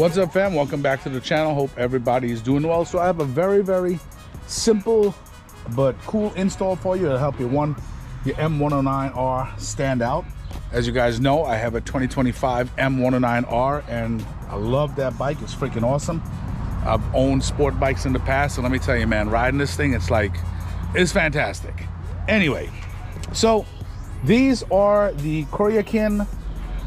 What's up, fam? Welcome back to the channel. Hope everybody is doing well. So I have a very simple but cool install for you to help your M109R stand out. As you guys know, I have a 2025 M109R and I love that bike. It's freaking awesome. I've owned sport bikes in the past, and let me tell you, man, riding this thing, it's fantastic. Anyway, so these are the Kuryakyn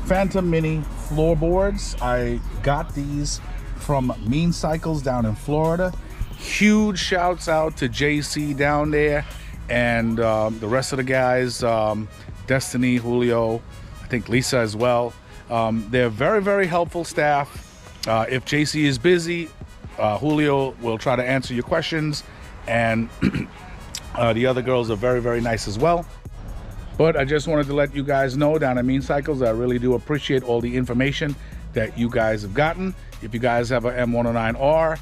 Phantom Mini floorboards. I got these from Mean Cycles down in Florida. Huge shouts out to JC down there and the rest of the guys, Destiny, Julio, I think Lisa as well. They're very helpful staff. If JC is busy, Julio will try to answer your questions, and the other girls are very nice as well. But I just wanted to let you guys know down at Mean Cycles, I really do appreciate all the information that you guys have gotten. If you guys have a M109R,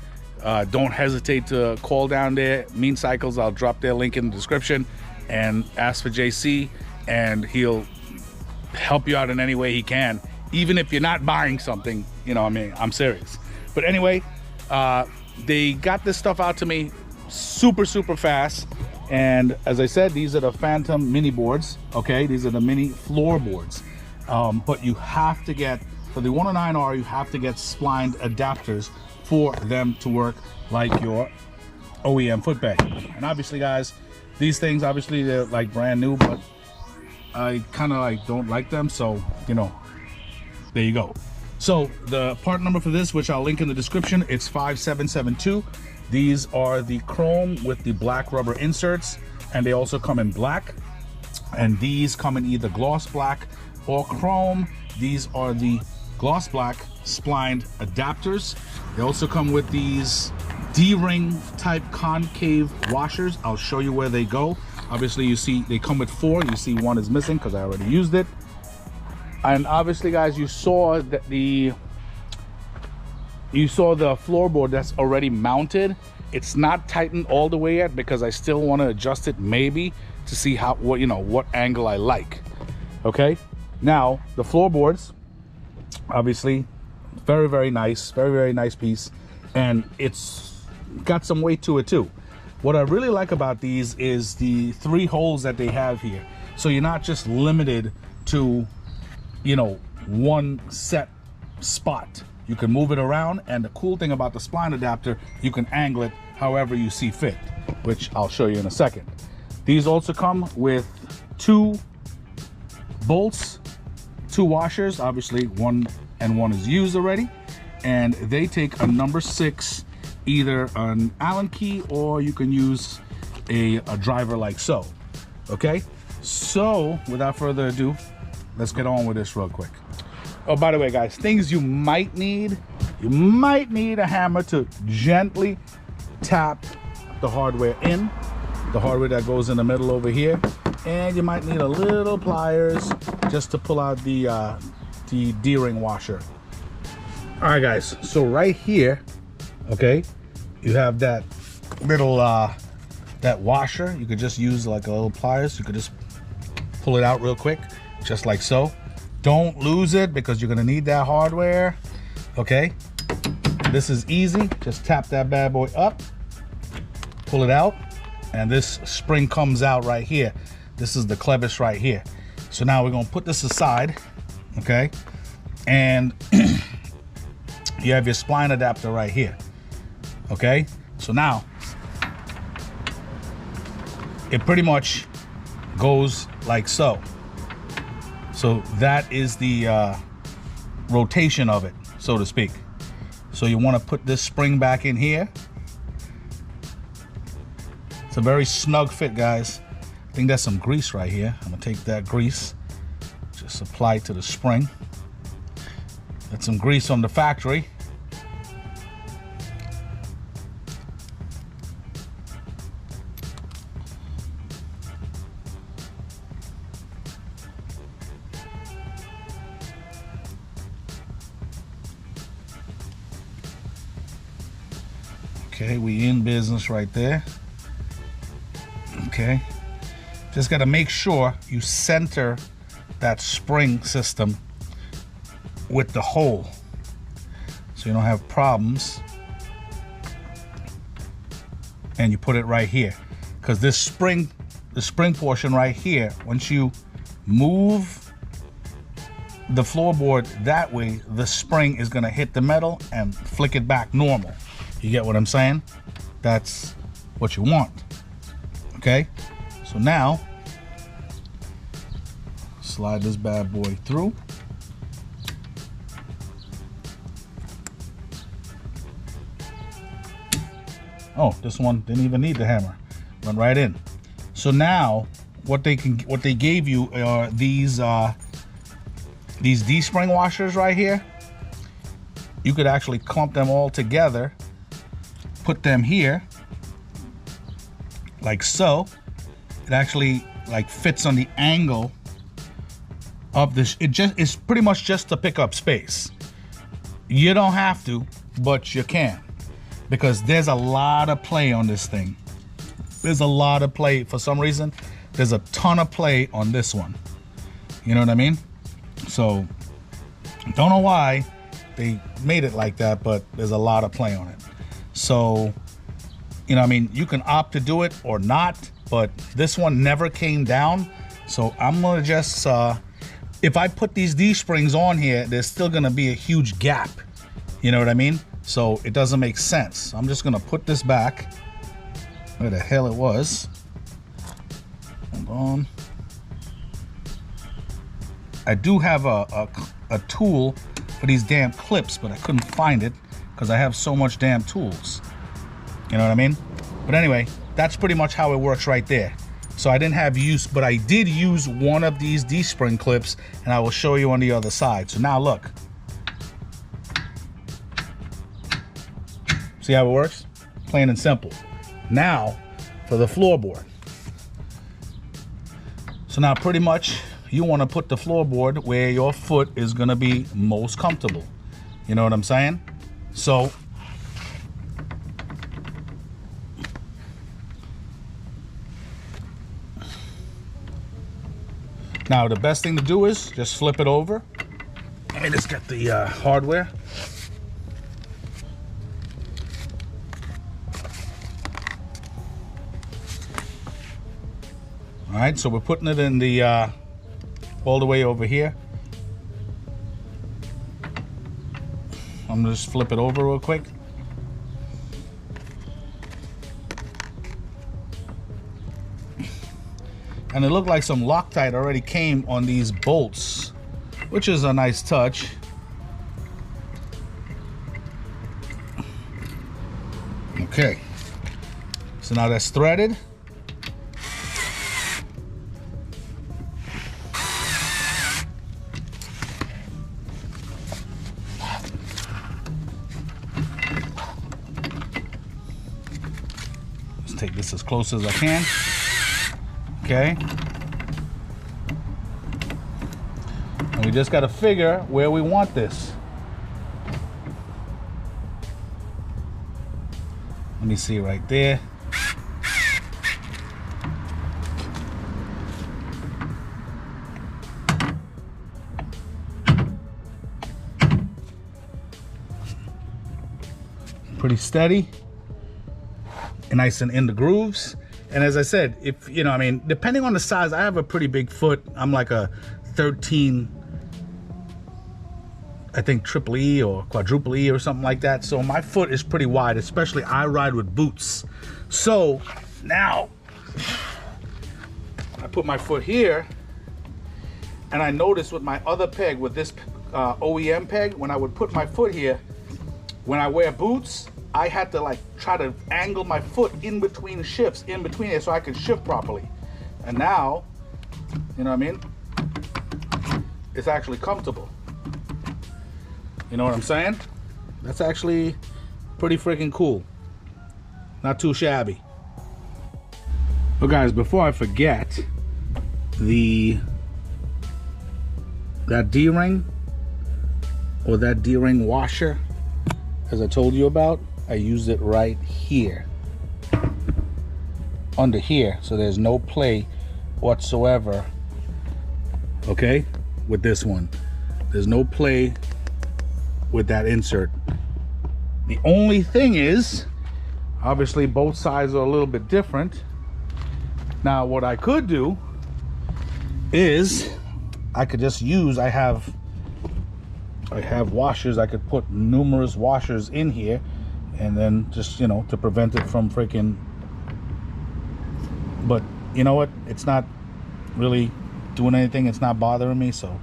don't hesitate to call down there. Mean Cycles, I'll drop their link in the description, and ask for JC, and he'll help you out in any way he can, even if you're not buying something, you know what I mean? I'm serious. But anyway, they got this stuff out to me super fast. And as I said, these are the Phantom mini boards, okay? These are the mini floorboards. But you have to get, for the 109R, you have to get splined adapters for them to work like your OEM footbed. And obviously, guys, these things, obviously, they're like brand new, but I kind of like don't like them. So, you know, there you go. So the part number for this, which I'll link in the description, it's 5772. These are the chrome with the black rubber inserts, and they also come in black. And these come in either gloss black or chrome. These are the gloss black splined adapters. They also come with these D-ring type concave washers. I'll show you where they go. Obviously, you see they come with 4. You see one is missing because I already used it. And obviously, guys, you saw that the floorboard that's already mounted. It's not tightened all the way yet because I still want to adjust it maybe to see what angle I like. Okay, now the floorboards, obviously, very nice, very nice piece, and it's got some weight to it too. What I really like about these is the 3 holes that they have here, so you're not just limited to, you know, one set spot. You can move it around, and the cool thing about the spline adapter, you can angle it however you see fit, which I'll show you in a second. These also come with 2 bolts, 2 washers. Obviously, one is used already, and they take a number 6, either an Allen key, or you can use a driver like so. Okay, so without further ado, let's get on with this real quick. Oh, by the way, guys, things you might need. You might need a hammer to gently tap the hardware in, the hardware that goes in the middle over here, and you might need a little pliers just to pull out the D-ring washer. All right, guys, so right here, okay, you have that little that washer. You could just use like a little pliers. You could just pull it out real quick, just like so. Don't lose it because you're gonna need that hardware, okay? This is easy. Just tap that bad boy up, pull it out, and this spring comes out right here. This is the clevis right here. So now we're gonna put this aside, okay? And you have your spline adapter right here, okay? So now, it pretty much goes like so. So that is the rotation of it, so to speak. So you want to put this spring back in here. It's a very snug fit, guys. I think that's some grease right here. I'm gonna take that grease, just apply it to the spring. That's some grease from the factory. Okay, we in business right there. Okay, just got to make sure you center that spring system with the hole. so you don't have problems. And you put it right here, because this spring, the spring portion right here, once you move the floorboard that way, the spring is gonna hit the metal and flick it back normal. You get what I'm saying? That's what you want. Okay, so now slide this bad boy through. Oh, this one didn't even need the hammer. Went right in. So now what they gave you are these D-spring washers right here. You could actually clump them all together, put them here like so. It actually like fits on the angle of this. It's pretty much just to pick up space. You don't have to, but you can, because there's a lot of play on this thing. There's a lot of play. For some reason, there's a ton of play on this one. You know what I mean? So, don't know why they made it like that, but there's a lot of play on it. So, you know what I mean? You can opt to do it or not, but this one never came down. So I'm gonna just, if I put these D-springs on here, there's still gonna be a huge gap. You know what I mean? So it doesn't make sense. I'm just gonna put this back where the hell it was. Hold on. I do have a tool for these damn clips, but I couldn't find it because I have so much damn tools. You know what I mean? But anyway, that's pretty much how it works right there. So I didn't have use, but I did use one of these D-spring clips, and I will show you on the other side. So now look. See how it works? Plain and simple. Now for the floorboard. So now pretty much you want to put the floorboard where your foot is going to be most comfortable. You know what I'm saying? So now the best thing to do is just flip it over. Let me just get the hardware. All right, so we're putting it in the all the way over here. I'm gonna just flip it over real quick. And it looked like some Loctite already came on these bolts, which is a nice touch. Okay, so now that's threaded. Let's take this as close as I can. Okay. And we just got to figure where we want this. Let me see right there. Pretty steady and nice and in the grooves. And as I said, if you know, I mean, depending on the size, I have a pretty big foot. I'm like a 13, I think triple E or quadruple E or something like that. So my foot is pretty wide, especially I ride with boots. So now I put my foot here, and I noticed with my other peg, with this OEM peg, when I would put my foot here, when I wear boots, I had to like try to angle my foot in between shifts, in between it, so I could shift properly. And now, you know what I mean? It's actually comfortable. You know what I'm saying? That's actually pretty freaking cool. Not too shabby. But guys, before I forget, that D-ring or that D-ring washer, as I told you about, I used it right here, under here, so there's no play whatsoever. Okay, with this one, there's no play with that insert. The only thing is, obviously both sides are a little bit different. Now what I could do is I could just use, I have washers. I could put numerous washers in here, and then just, you know, to prevent it from freaking, but you know what, it's not really doing anything. It's not bothering me, so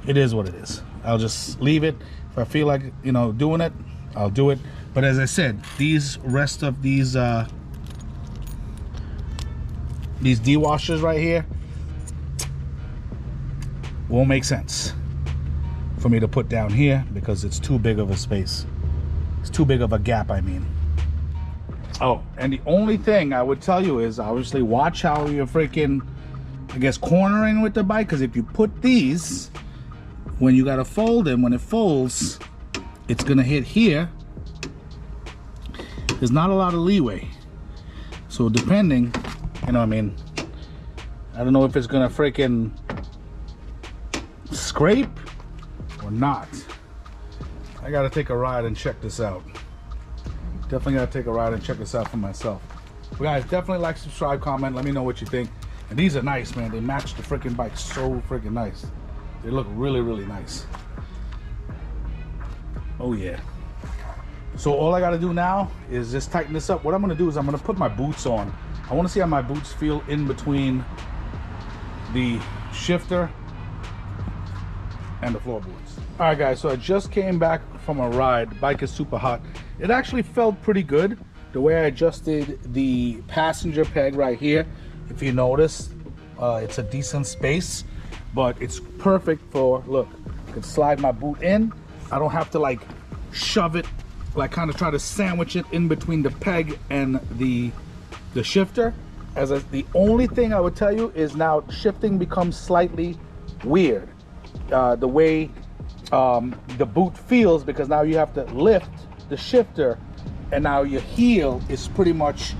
it is what it is. I'll just leave it. If I feel like, you know, doing it, I'll do it. But as I said, these rest of these dewashers right here won't make sense for me to put down here because it's too big of a space. It's too big of a gap, I mean. Oh, and the only thing I would tell you is obviously watch how you're freaking, I guess, cornering with the bike, because if you put these, when you gotta fold them, when it folds, it's gonna hit here. There's not a lot of leeway. So depending, you know what I mean, I don't know if it's gonna freaking scrape or not. I gotta take a ride and check this out. Definitely gotta take a ride and check this out for myself. But guys, definitely like, subscribe, comment, let me know what you think. And these are nice, man. They match the freaking bike so freaking nice. They look really, really nice. Oh yeah. So all I gotta do now is just tighten this up. What I'm gonna do is I'm gonna put my boots on. I wanna see how my boots feel in between the shifter and the floorboards. All right guys, so I just came back from a ride. The bike is super hot. It actually felt pretty good. The way I adjusted the passenger peg right here, if you notice, it's a decent space, but it's perfect for, look, I can slide my boot in. I don't have to like shove it, like kind of try to sandwich it in between the peg and the shifter. The only thing I would tell you is now shifting becomes slightly weird. The way the boot feels, because now you have to lift the shifter, and now your heel is pretty much,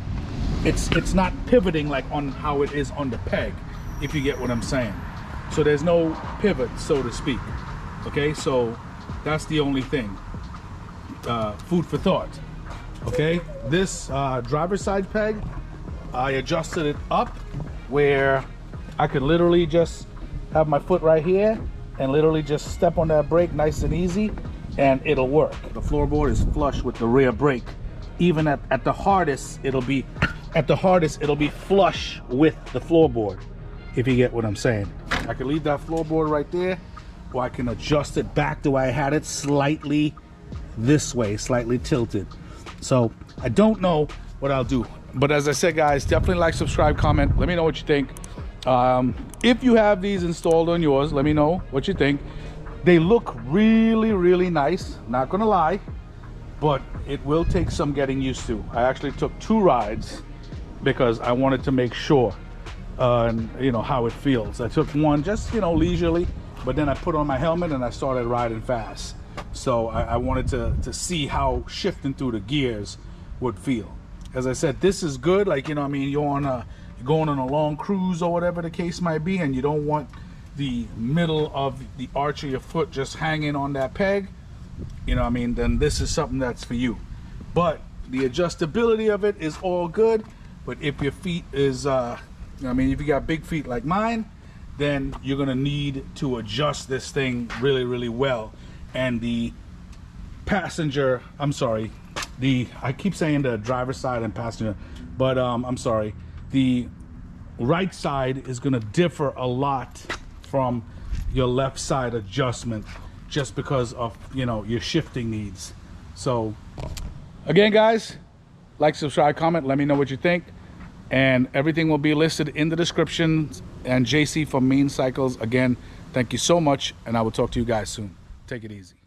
it's not pivoting like on how it is on the peg, if you get what I'm saying. So there's no pivot, so to speak. Okay, so that's the only thing. Food for thought. Okay, this driver's side peg, I adjusted it up where I could literally just have my foot right here and literally just step on that brake nice and easy, and it'll work. The floorboard is flush with the rear brake. Even at the hardest, it'll be flush with the floorboard, if you get what I'm saying. I can leave that floorboard right there, or I can adjust it back the way I had it, slightly this way, slightly tilted. So I don't know what I'll do, but as I said guys, definitely like, subscribe, comment, let me know what you think. If you have these installed on yours, let me know what you think. They look really, really nice, not gonna lie, but it will take some getting used to. I actually took 2 rides because I wanted to make sure you know how it feels. I took one just, you know, leisurely, but then I put on my helmet and I started riding fast. So I wanted to see how shifting through the gears would feel. As I said, this is good, like, you know what I mean, you're going on a long cruise or whatever the case might be, and you don't want the middle of the arch of your foot just hanging on that peg, you know what I mean, then this is something that's for you. But the adjustability of it is all good. But if your feet is I mean, if you got big feet like mine, then you're gonna need to adjust this thing really, really well. And the passenger, I'm sorry, I keep saying the driver's side and passenger, but I'm sorry, the right side is gonna differ a lot from your left side adjustment, just because of, you know, your shifting needs. So again guys, like, subscribe, comment, let me know what you think, and everything will be listed in the description. And JC from Mean Cycles, again, thank you so much, and I will talk to you guys soon. Take it easy.